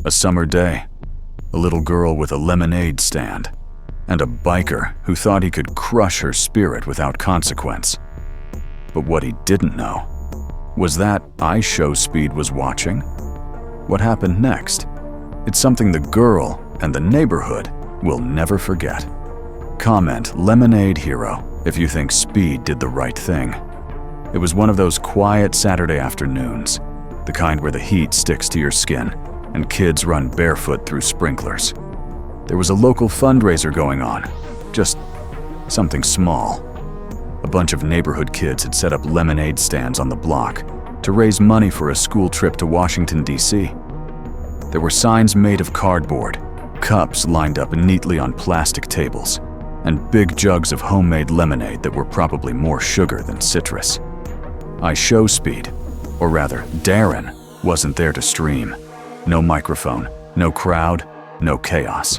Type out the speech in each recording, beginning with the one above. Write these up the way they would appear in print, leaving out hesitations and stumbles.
A summer day, a little girl with a lemonade stand, and a biker who thought he could crush her spirit without consequence. But what he didn't know was that IShowSpeed was watching. What happened next? It's something the girl and the neighborhood will never forget. Comment Lemonade Hero if you think Speed did the right thing. It was one of those quiet Saturday afternoons, the kind where the heat sticks to your skin and kids run barefoot through sprinklers. There was a local fundraiser going on, just something small. A bunch of neighborhood kids had set up lemonade stands on the block to raise money for a school trip to Washington, D.C. There were signs made of cardboard, cups lined up neatly on plastic tables, and big jugs of homemade lemonade that were probably more sugar than citrus. IShowSpeed, or rather Darren, wasn't there to stream. No microphone, no crowd, no chaos.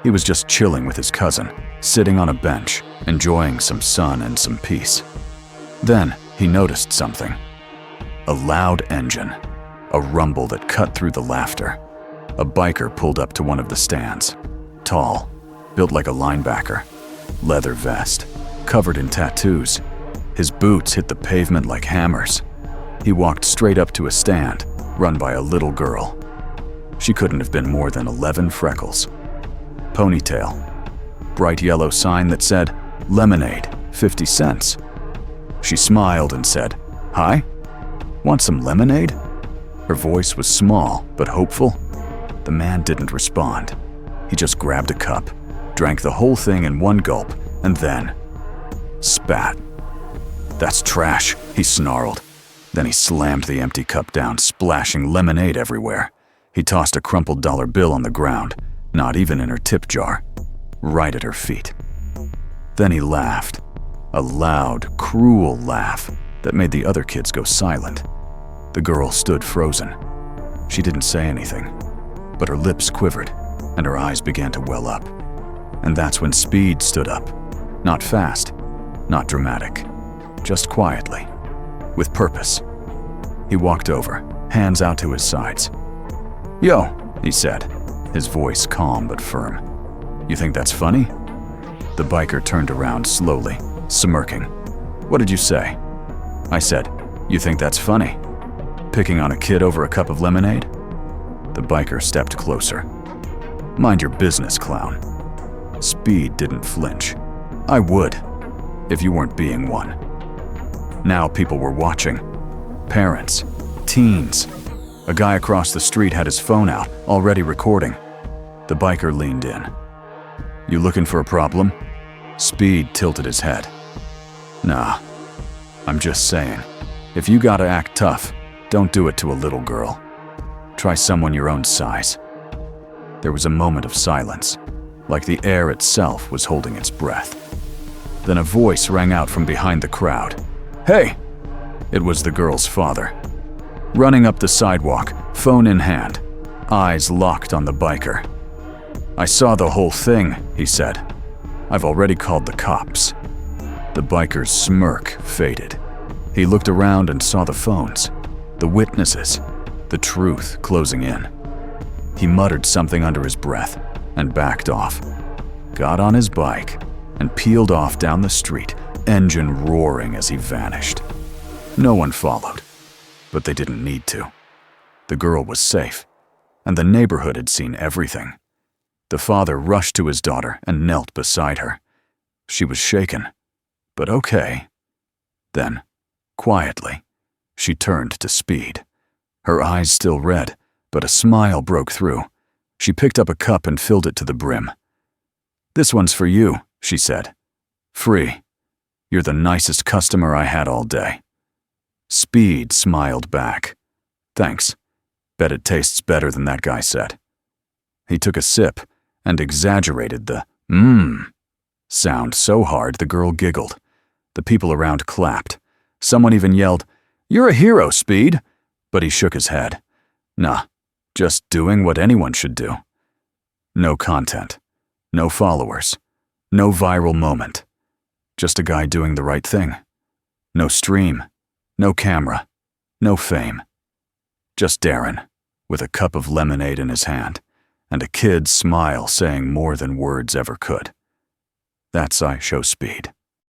He was just chilling with his cousin, sitting on a bench, enjoying some sun and some peace. Then he noticed something. A loud engine, a rumble that cut through the laughter. A biker pulled up to one of the stands. Tall, built like a linebacker, leather vest, covered in tattoos. His boots hit the pavement like hammers. He walked straight up to a stand, run by a little girl. She couldn't have been more than 11 freckles. Ponytail. Bright yellow sign that said, "Lemonade, 50 cents." She smiled and said, "Hi? Want some lemonade?" Her voice was small but hopeful. The man didn't respond. He just grabbed a cup, drank the whole thing in one gulp, and then spat. "That's trash," he snarled. Then he slammed the empty cup down, splashing lemonade everywhere. He tossed a crumpled dollar bill on the ground, not even in her tip jar, right at her feet. Then he laughed, a loud, cruel laugh that made the other kids go silent. The girl stood frozen. She didn't say anything, but her lips quivered and her eyes began to well up. And that's when Speed stood up. Not fast, not dramatic, just quietly, with purpose. He walked over, hands out to his sides. "Yo," he said, his voice calm but firm. "You think that's funny?" The biker turned around slowly, smirking. "What did you say?" I said, "You think that's funny? Picking on a kid over a cup of lemonade?" The biker stepped closer. "Mind your business, clown." Speed didn't flinch. "I would, if you weren't being one." Now people were watching. Parents, teens. A guy across the street had his phone out, already recording. The biker leaned in. "You looking for a problem?" Speed tilted his head. "Nah, I'm just saying, if you gotta act tough, don't do it to a little girl. Try someone your own size." There was a moment of silence, like the air itself was holding its breath. Then a voice rang out from behind the crowd. "Hey!" It was the girl's father. Running up the sidewalk, phone in hand, eyes locked on the biker. "I saw the whole thing," he said. "I've already called the cops." The biker's smirk faded. He looked around and saw the phones, the witnesses, the truth closing in. He muttered something under his breath and backed off, got on his bike, and peeled off down the street, engine roaring as he vanished. No one followed, but they didn't need to. The girl was safe, and the neighborhood had seen everything. The father rushed to his daughter and knelt beside her. She was shaken, but okay. Then, quietly, she turned to Speed. Her eyes still red, but a smile broke through. She picked up a cup and filled it to the brim. "This one's for you," she said. "Free. You're the nicest customer I had all day." Speed smiled back. "Thanks. Bet it tastes better than that guy said." He took a sip and exaggerated the sound so hard the girl giggled. The people around clapped. Someone even yelled, "You're a hero, Speed!" But he shook his head. "Nah, just doing what anyone should do." No content, no followers, no viral moment. Just a guy doing the right thing. No stream, no camera, no fame. Just Darren, with a cup of lemonade in his hand, and a kid's smile saying more than words ever could. That's I Show Speed.